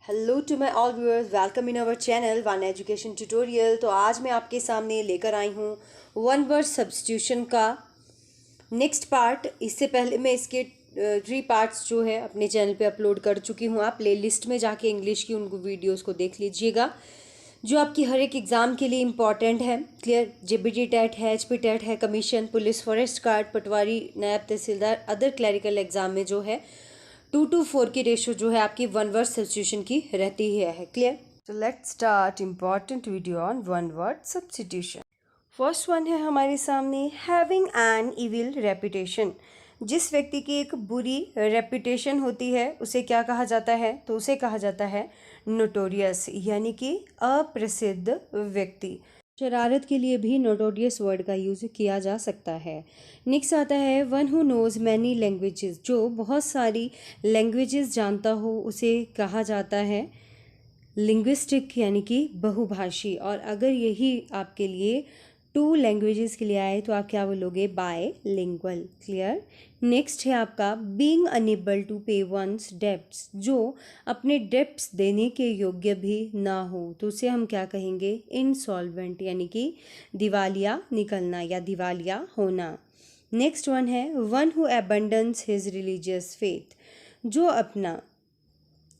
Hello to my all viewers, welcome in our channel one education tutorial. तो आज मैं आपके सामने लेकर आई हूँ वन वर्ड सब्स्टिट्यूशन का नेक्स्ट पार्ट। इससे पहले मैं इसके 3 पार्ट्स जो है अपने चैनल पे अपलोड कर चुकी हूँ। आप प्ले लिस्ट में जाके इंग्लिश की उनको वीडियोस को देख लीजिएगा जो आपकी हर एक एग्ज़ाम के लिए इम्पॉर्टेंट है। क्लियर, जेबीटी टेट है, एचपी टेट है, कमीशन, पुलिस, फॉरेस्ट गार्ड, पटवारी, नायब तहसीलदार, अदर क्लरिकल एग्जाम में जो है 2:4 की रेशो जो है आपकी वन वर्ड सब्स्टिट्यूशन की रहती है। क्लियर, तो let's start important video on one word substitution. First one है हमारे सामने, हैविंग एन इविल रेपुटेशन। जिस व्यक्ति की एक बुरी रेपुटेशन होती है उसे क्या कहा जाता है? तो उसे कहा जाता है नोटोरियस, यानी कि अप्रसिद्ध व्यक्ति। शरारत के लिए भी नोटोरियस वर्ड का यूज़ किया जा सकता है। नेक्स्ट आता है one who nose many languages. जो बहुत सारी लैंग्वेजेस जानता हो उसे कहा जाता है लिंग्विस्टिक, यानी कि बहुभाषी। और अगर यही आपके लिए 2 लैंग्वेजेस के लिए आए तो आप क्या बोलोगे? बायलिंगुअल। क्लियर। नेक्स्ट है आपका बीइंग अनेबल टू पे वंस डेब्ट्स। जो अपने डेब्ट्स देने के योग्य भी ना हो तो उसे हम क्या कहेंगे? इनसॉल्वेंट, यानी कि दिवालिया निकलना या दिवालिया होना। नेक्स्ट वन है one who abundance his religious faith. जो अपना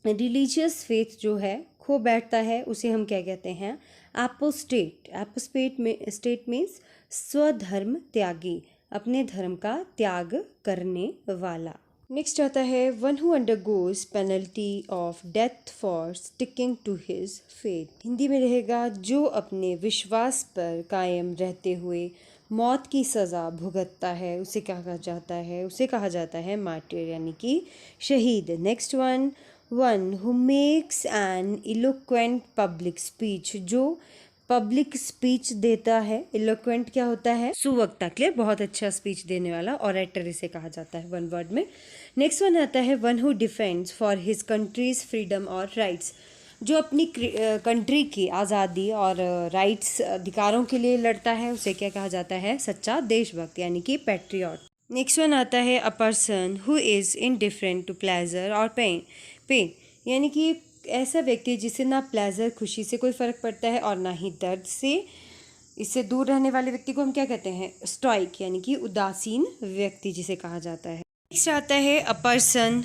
रिलीजियस फेथ जो है खो बैठता है उसे हम क्या कहते हैं? एपोस्टेट। एपोस्टेट में स्टेट मीन्स स्वधर्म त्यागी, अपने धर्म का त्याग करने वाला। नेक्स्ट आता है one who undergoes penalty of death for sticking to his faith. Hindi में रहेगा जो अपने विश्वास पर कायम रहते हुए मौत की सज़ा भुगतता है उसे क्या कहा जाता है? उसे कहा जाता है मार्टिर, यानी कि शहीद। Next one who makes an eloquent public speech. जो पब्लिक स्पीच देता है। इलोक्वेंट क्या होता है? सुवक्ता। क्लियर, बहुत अच्छा स्पीच देने वाला, ऑरेटर इसे कहा जाता है वन वर्ड में। नेक्स्ट वन आता है one who defends for his countries freedom और राइट्स। जो अपनी कंट्री की आज़ादी और राइट्स अधिकारों के लिए लड़ता है उसे क्या कहा जाता है? सच्चा देशभक्त, यानी कि पैट्रियट। नेक्स्ट वन आता है a person who is indifferent to pleasure और पेन, यानी कि ऐसा व्यक्ति जिसे ना प्लेजर खुशी से कोई फ़र्क पड़ता है और ना ही दर्द से। इससे दूर रहने वाले व्यक्ति को हम क्या कहते हैं? स्टॉइक, यानी कि उदासीन व्यक्ति जिसे कहा जाता है। नेक्स्ट आता है a person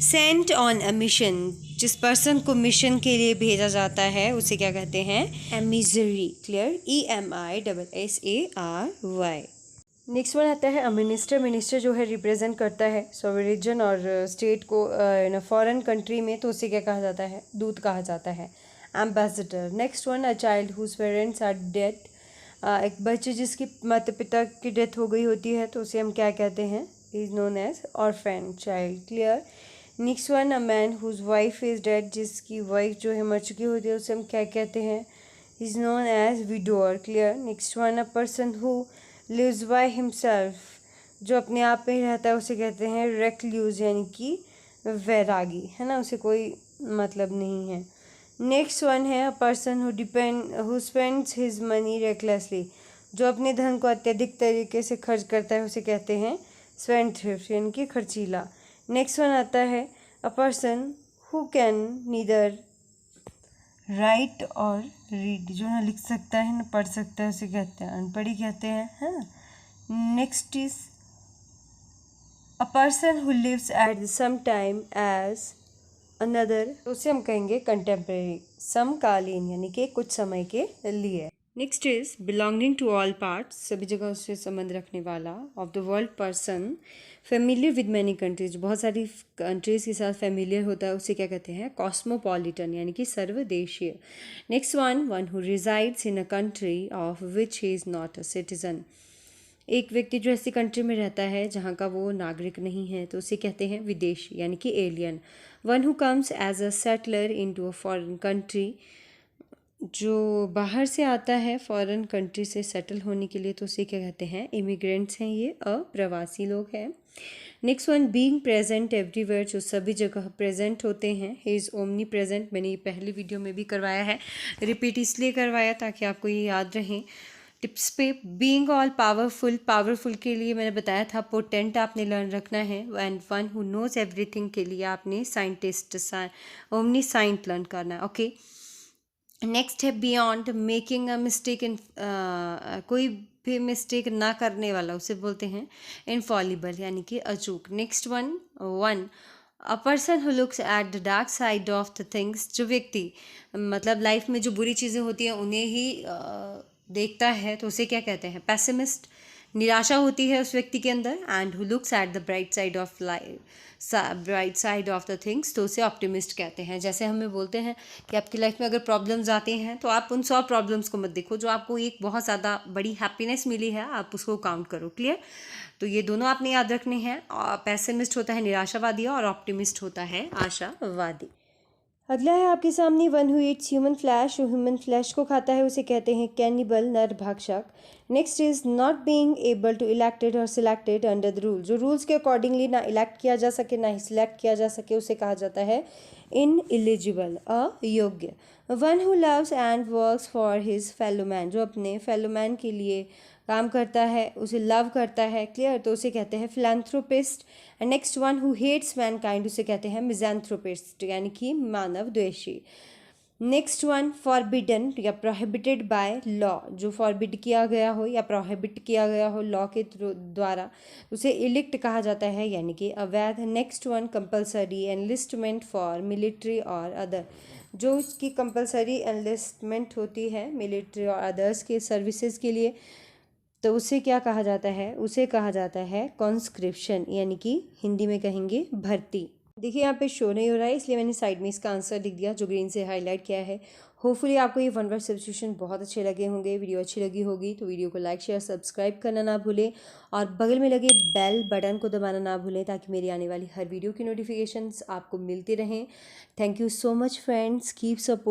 sent on a mission. जिस पर्सन को मिशन के लिए भेजा जाता है उसे क्या कहते हैं? Emissary. Clear, EMISSARY। Next one आता है अ मिनिस्टर। मिनिस्टर जो है रिप्रेजेंट करता है सॉवरेजन और स्टेट को इन फॉरेन कंट्री में, तो उसे क्या कहा जाता है? दूत कहा जाता है, ambassador. Next one a child whose parents are dead. एक बच्चे जिसके माता पिता की डेथ हो गई होती है तो उसे हम क्या कहते हैं? Is known as orphan child. Clear. Next one a man whose wife is dead. जिसकी वाइफ जो है मर चुकी होती है उसे हम क्या कहते हैं? Is known as widower. Clear. Next one a person who lives by himself. जो अपने आप में ही रहता है उसे कहते हैं रेक्लूज, यानी कि वैरागी, है ना, उसे कोई मतलब नहीं है। नेक्स्ट वन है a person who spends his money recklessly. जो अपने धन को अत्यधिक तरीके से खर्च करता है उसे कहते हैं स्पेंडथ्रिफ्ट, यानी कि खर्चीला। नेक्स्ट वन आता है a person who can neither right और रीड। जो ना लिख सकता है ना पढ़ सकता है उसे कहते हैं अनपढ़ी कहते हैं, है ना। Next is a person who lives at some time as another, उसे हम कहेंगे कंटेम्प्रेरी, समकालीन, यानी कि कुछ समय के लिए। Next is belonging to all parts. सभी जगह उससे संबंध रखने वाला। Of the world person familiar with many countries. बहुत सारी कंट्रीज के साथ फेमिलियर होता है उसे क्या कहते हैं? कॉस्मोपॉलिटन, यानी कि सर्वदेशीय। Next one who resides in a country of which he is not a citizen. एक व्यक्ति जो ऐसी कंट्री में रहता है जहाँ का वो नागरिक नहीं है तो उसे कहते हैं विदेशी, यानी कि alien. One who comes as a settler into a foreign country. जो बाहर से आता है फॉरेन कंट्री से सेटल होने के लिए तो उसे क्या कहते हैं? इमिग्रेंट्स हैं, ये अप्रवासी लोग हैं। Next one being present everywhere. जो सभी जगह प्रेजेंट होते हैं। He is omni present. मैंने ये पहली वीडियो में भी करवाया है, रिपीट इसलिए करवाया ताकि आपको ये याद रहे। टिप्स पे बीइंग ऑल पावरफुल, पावरफुल के लिए मैंने बताया था पोटेंट आपने लर्न रखना है, and one who knows everything के लिए आपने साइंटिस्ट ओमनी साइंट लर्न करना है। ओके, नेक्स्ट है beyond making a mistake in, कोई भी मिस्टेक ना करने वाला उसे बोलते हैं इनफॉलिबल, यानी कि अचूक। Next one a person who looks at the dark side of the things, जो व्यक्ति मतलब लाइफ में जो बुरी चीज़ें होती हैं उन्हें ही देखता है, तो उसे क्या कहते हैं, पैसिमिस्ट। निराशा होती है उस व्यक्ति के अंदर। And who looks at the bright side of life, bright side of the things, तो उसे ऑप्टिमिस्ट कहते हैं। जैसे हमें बोलते हैं कि आपकी लाइफ में अगर प्रॉब्लम्स आती हैं तो आप उन 100 प्रॉब्लम्स को मत देखो, जो आपको एक बहुत ज़्यादा बड़ी हैप्पीनेस मिली है आप उसको काउंट करो। क्लियर? तो ये दोनों आपने याद रखने हैं। पैसिमिस्ट होता है निराशावादी और ऑप्टिमिस्ट होता है आशावादी। अगला है आपके सामने one who eats human flesh, जो ह्यूमन फ्लैश को खाता है उसे कहते हैं कैनिबल, नरभक्षक। Next is not being able to elected और सिलेक्टेड अंडर द रूल, जो रूल्स के अकॉर्डिंगली ना इलेक्ट किया जा सके ना ही सिलेक्ट किया जा सके उसे कहा जाता है इन एलिजिबल, अयोग्य। One who loves and works for his fellow man, जो अपने फेलो मैन के लिए काम करता है उसे लव करता है। क्लियर? तो उसे कहते हैं philanthropist. And next one who hates mankind, उसे कहते हैं मिज़ैंथ्रोपिस्ट, यानी कि मानव द्वेषी। नेक्स्ट वन फॉरबिडन या प्रोहिबिटेड बाय लॉ, जो फॉरबिड किया गया हो या प्रोहिबिट किया गया हो लॉ के द्वारा, उसे इलिक्ट कहा जाता है, यानी कि अवैध। Next one compulsory enlistment for military और अदर, जो उसकी कंपल्सरी एनलिस्टमेंट होती है मिलिट्री और अदर्स के सर्विसेज के लिए, तो उसे क्या कहा जाता है, उसे कहा जाता है कॉन्स्क्रिप्शन, यानी कि हिंदी में कहेंगे भर्ती। देखिए यहाँ पे शो नहीं हो रहा है इसलिए मैंने साइड में इसका आंसर लिख दिया जो ग्रीन से हाईलाइट किया है। होपफुली आपको ये वन वर्ड सब्स्टिट्यूशन बहुत अच्छे लगे होंगे। वीडियो अच्छी लगी होगी तो वीडियो को लाइक शेयर सब्सक्राइब करना ना भूलें और बगल में लगे बेल बटन को दबाना ना भूलें ताकि मेरी आने वाली हर वीडियो की नोटिफिकेशंस आपको मिलती रहें। Thank you so much friends, keep support.